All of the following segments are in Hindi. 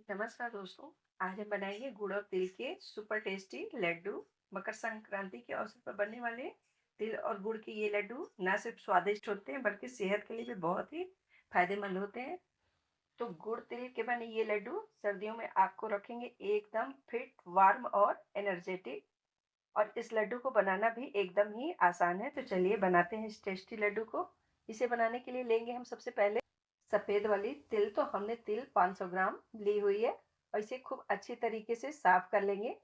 नमस्कार दोस्तों। आज हम बनाएंगे गुड़ और तिल के सुपर टेस्टी लड्डू। मकर संक्रांति के अवसर पर बनने वाले तिल और गुड़ के ये लड्डू ना सिर्फ स्वादिष्ट होते हैं बल्कि सेहत के लिए भी बहुत ही फायदेमंद होते हैं। तो गुड़ तिल के बने ये लड्डू सर्दियों में आपको रखेंगे एकदम फिट, वार्म और एनर्जेटिक। और इस लड्डू को बनाना भी एकदम ही आसान है। तो चलिए बनाते हैं इस टेस्टी लड्डू को। इसे बनाने के लिए लेंगे हम सबसे पहले सफ़ेद वाली तिल। तो हमने तिल 500 ग्राम ली हुई है और इसे खूब अच्छी तरीके से साफ कर लेंगे,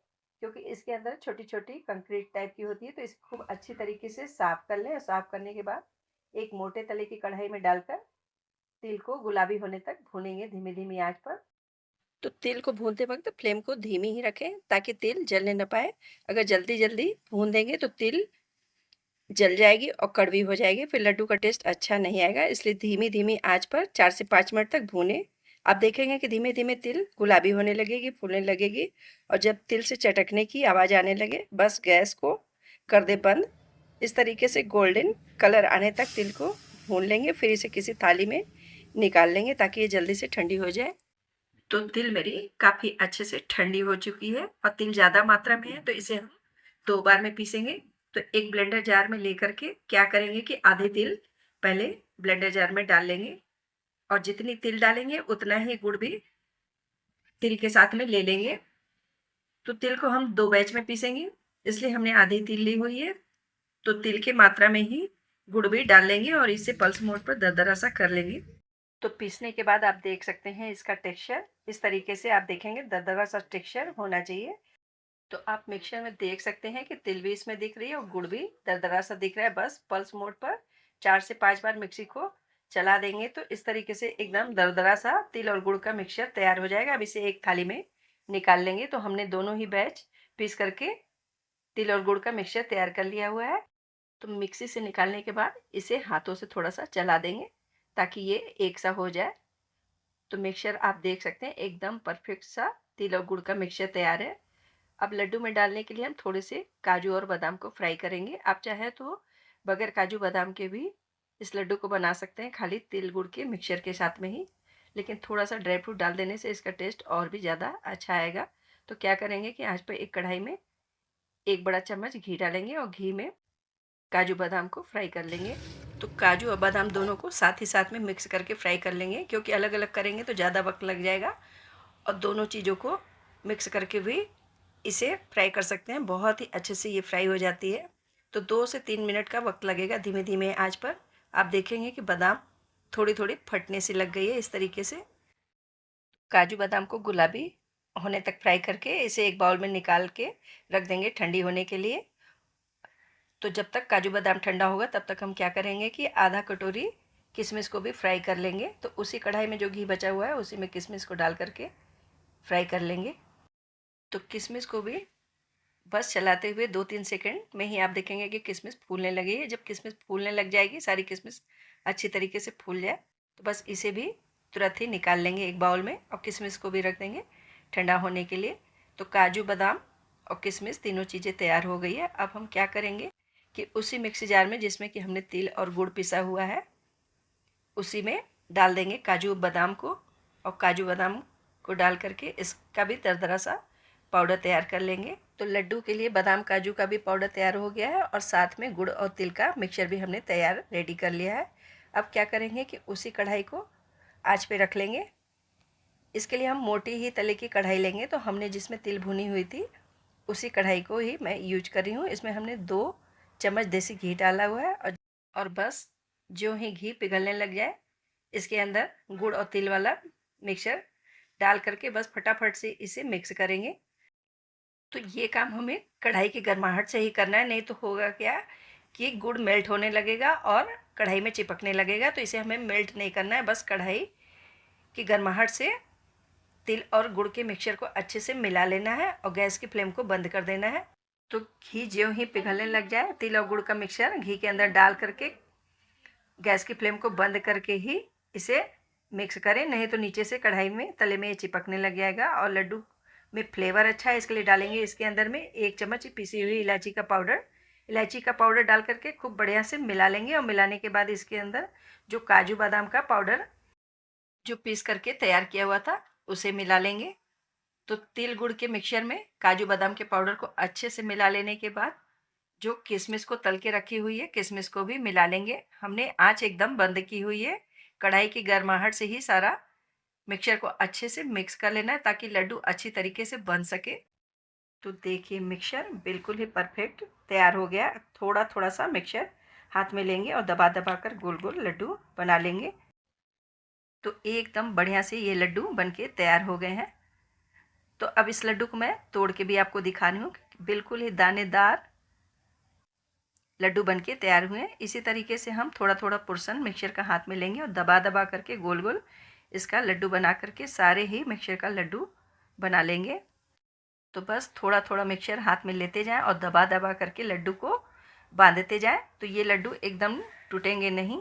क्योंकि इसके अंदर छोटी छोटी कंक्रीट टाइप की होती है। तो इसे खूब अच्छी तरीके से साफ कर लें। साफ करने के बाद एक मोटे तले की कढ़ाई में डालकर तिल को गुलाबी होने तक भूनेंगे धीमी धीमी आंच पर। तो तिल को भूनते वक्त फ्लेम को धीमी ही रखें ताकि तिल जलने न पाए। अगर जल्दी जल्दी भून देंगे तो तिल जल जाएगी और कड़वी हो जाएगी, फिर लड्डू का टेस्ट अच्छा नहीं आएगा। इसलिए धीमी धीमी आंच पर 4 से 5 मिनट तक भूनें। आप देखेंगे कि धीमे धीमे तिल गुलाबी होने लगेगी, फूलने लगेगी। और जब तिल से चटकने की आवाज़ आने लगे बस गैस को कर दे बंद। इस तरीके से गोल्डन कलर आने तक तिल को भून लेंगे। फिर इसे किसी थाली में निकाल लेंगे ताकि ये जल्दी से ठंडी हो जाए। तो तिल मेरी काफ़ी अच्छे से ठंडी हो चुकी है और तिल ज़्यादा मात्रा में है, तो इसे हम 2 बार में पीसेंगे। तो एक ब्लेंडर जार में लेकर के क्या करेंगे कि आधे तिल पहले ब्लेंडर जार में डाल लेंगे और जितनी तिल डालेंगे उतना ही गुड़ भी तिल के साथ में ले लेंगे। तो तिल को हम 2 बैच में पीसेंगे, इसलिए हमने आधी तिल ली हुई है। तो तिल की मात्रा में ही गुड़ भी डाल लेंगे और इसे पल्स मोड पर दरदरा सा कर लेंगे। तो पीसने के बाद आप देख सकते हैं इसका टेक्सचर इस तरीके से आप देखेंगे दरदरा सा टेक्सचर होना चाहिए। तो आप मिक्सर में देख सकते हैं कि तिल भी इसमें दिख रही है और गुड़ भी दरदरा सा दिख रहा है। बस पल्स मोड पर 4 से 5 बार मिक्सी को चला देंगे तो इस तरीके से एकदम दरदरा सा तिल और गुड़ का मिक्सचर तैयार हो जाएगा। अब इसे एक थाली में निकाल लेंगे। तो हमने दोनों ही बैच पीस करके तिल और गुड़ का मिक्सचर तैयार कर लिया हुआ है। तो मिक्सी से निकालने के बाद इसे हाथों से थोड़ा सा चला देंगे ताकि ये एक सा हो जाए। तो मिक्सचर आप देख सकते हैं एकदम परफेक्ट सा तिल और गुड़ का मिक्सचर तैयार है। अब लड्डू में डालने के लिए हम थोड़े से काजू और बादाम को फ्राई करेंगे। आप चाहे तो बगैर काजू बादाम के भी इस लड्डू को बना सकते हैं, खाली तिल गुड़ के मिक्सचर के साथ में ही। लेकिन थोड़ा सा ड्राई फ्रूट डाल देने से इसका टेस्ट और भी ज़्यादा अच्छा आएगा। तो क्या करेंगे कि आँच पर एक कढ़ाई में 1 बड़ा चम्मच घी डालेंगे और घी में काजू बादाम को फ्राई कर लेंगे। तो काजू और बादाम दोनों को साथ ही साथ में मिक्स करके फ्राई कर लेंगे, क्योंकि अलग अलग करेंगे तो ज़्यादा वक्त लग जाएगा। और दोनों चीज़ों को मिक्स करके भी इसे फ्राई कर सकते हैं। बहुत ही अच्छे से ये फ्राई हो जाती है। तो 2 से 3 मिनट का वक्त लगेगा धीमे धीमे आंच पर। आप देखेंगे कि बादाम थोड़ी थोड़ी फटने से लग गई है इस तरीके से। काजू बादाम को गुलाबी होने तक फ्राई करके इसे एक बाउल में निकाल के रख देंगे ठंडी होने के लिए। तो जब तक काजू बादाम ठंडा होगा तब तक हम क्या करेंगे कि आधा कटोरी किशमिश को भी फ्राई कर लेंगे। तो उसी कढ़ाई में जो घी बचा हुआ है उसी में किशमिश को डाल करके फ्राई कर लेंगे। तो किशमिश को भी बस चलाते हुए 2-3 सेकंड में ही आप देखेंगे कि किशमिश फूलने लगी है। जब किशमिश फूलने लग जाएगी, सारी किशमिश अच्छी तरीके से फूल जाए, तो बस इसे भी तुरंत ही निकाल लेंगे एक बाउल में और किशमिश को भी रख देंगे ठंडा होने के लिए। तो काजू बादाम और किशमिश तीनों चीज़ें तैयार हो गई है। अब हम क्या करेंगे कि उसी मिक्सी जार में जिसमें कि हमने तिल और गुड़ पिसा हुआ है उसी में डाल देंगे काजू बादाम को। और काजू बादाम को डाल करके इसका भी दरदरा सा पाउडर तैयार कर लेंगे। तो लड्डू के लिए बादाम काजू का भी पाउडर तैयार हो गया है और साथ में गुड़ और तिल का मिक्सचर भी हमने तैयार रेडी कर लिया है। अब क्या करेंगे कि उसी कढ़ाई को आँच पे रख लेंगे। इसके लिए हम मोटी ही तले की कढ़ाई लेंगे। तो हमने जिसमें तिल भुनी हुई थी उसी कढ़ाई को ही मैं यूज कर रही हूँ। इसमें हमने 2 चम्मच देसी घी डाला हुआ है और बस जो ही घी पिघलने लग जाए इसके अंदर गुड़ और तिल वाला मिक्सचर डाल करके बस फटाफट से इसे मिक्स करेंगे। तो ये काम हमें कढ़ाई की गर्माहट से ही करना है, नहीं तो होगा क्या कि गुड़ मेल्ट होने लगेगा और कढ़ाई में चिपकने लगेगा। तो इसे हमें मेल्ट नहीं करना है, बस कढ़ाई की गर्माहट से तिल और गुड़ के मिक्सचर को अच्छे से मिला लेना है और गैस की फ्लेम को बंद कर देना है। तो घी ज्यों ही पिघलने लग जाए तिल और गुड़ का मिक्सचर घी के अंदर डाल करके गैस की फ्लेम को बंद करके ही इसे मिक्स करें, नहीं तो नीचे से कढ़ाई में तले में ये चिपकने लग जाएगा। और लड्डू में फ्लेवर अच्छा है इसके लिए डालेंगे इसके अंदर में 1 चम्मच पिसी हुई इलायची का पाउडर। इलायची का पाउडर डाल करके खूब बढ़िया से मिला लेंगे और मिलाने के बाद इसके अंदर जो काजू बादाम का पाउडर जो पीस करके तैयार किया हुआ था उसे मिला लेंगे। तो तिल गुड़ के मिक्सचर में काजू बादाम के पाउडर को अच्छे से मिला लेने के बाद जो किशमिश को तल के रखी हुई है, किशमिश को भी मिला लेंगे। हमने आँच एकदम बंद की हुई है। कढ़ाई की गर्माहट से ही सारा मिक्सचर को अच्छे से मिक्स कर लेना है ताकि लड्डू अच्छी तरीके से बन सके। तो देखिए मिक्सचर बिल्कुल ही परफेक्ट तैयार हो गया। थोड़ा थोड़ा सा मिक्सचर हाथ में लेंगे और दबा दबा कर गोल गोल लड्डू बना लेंगे। तो एकदम बढ़िया से ये लड्डू बनके तैयार हो गए हैं। तो अब इस लड्डू को मैं तोड़ के भी आपको दिखा रही हूँ। बिल्कुल ही दानेदार लड्डू बनके तैयार हुए हैं। इसी तरीके से हम थोड़ा थोड़ा पोर्शन मिक्सचर का हाथ में लेंगे और दबा दबा करके गोल गोल इसका लड्डू बना करके सारे ही मिक्सचर का लड्डू बना लेंगे। तो बस थोड़ा थोड़ा मिक्सचर हाथ में लेते जाएं और दबा दबा करके लड्डू को बांधते जाएं। तो ये लड्डू एकदम टूटेंगे नहीं।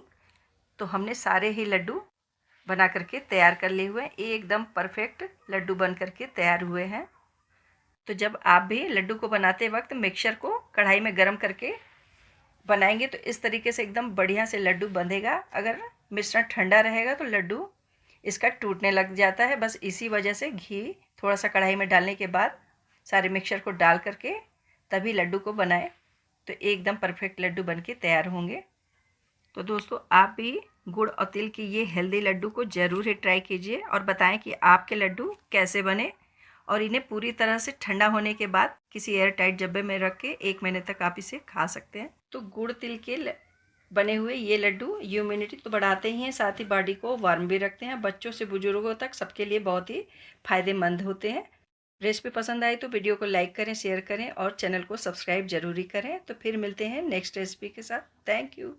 तो हमने सारे ही लड्डू बना करके तैयार कर लिए हुए हैं। एकदम परफेक्ट लड्डू बन करके तैयार हुए हैं। तो जब आप भी लड्डू को बनाते वक्त मिक्सचर को कढ़ाई में गर्म करके बनाएंगे तो इस तरीके से एकदम बढ़िया से लड्डू बंधेगा। अगर मिश्रण ठंडा रहेगा तो लड्डू इसका टूटने लग जाता है। बस इसी वजह से घी थोड़ा सा कढ़ाई में डालने के बाद सारे मिक्सचर को डाल करके तभी लड्डू को बनाएं तो एकदम परफेक्ट लड्डू बनके तैयार होंगे। तो दोस्तों आप भी गुड़ और तिल की ये हेल्दी लड्डू को ज़रूर ही ट्राई कीजिए और बताएं कि आपके लड्डू कैसे बने। और इन्हें पूरी तरह से ठंडा होने के बाद किसी एयर टाइट डब्बे में रख के 1 महीने तक आप इसे खा सकते हैं। तो गुड़ तिल के बने हुए ये लड्डू इम्यूनिटी तो बढ़ाते ही हैं, साथ ही बॉडी को वार्म भी रखते हैं। बच्चों से बुजुर्गों तक सबके लिए बहुत ही फायदेमंद होते हैं। रेसिपी पसंद आई तो वीडियो को लाइक करें, शेयर करें और चैनल को सब्सक्राइब जरूरी करें। तो फिर मिलते हैं नेक्स्ट रेसिपी के साथ। Thank you.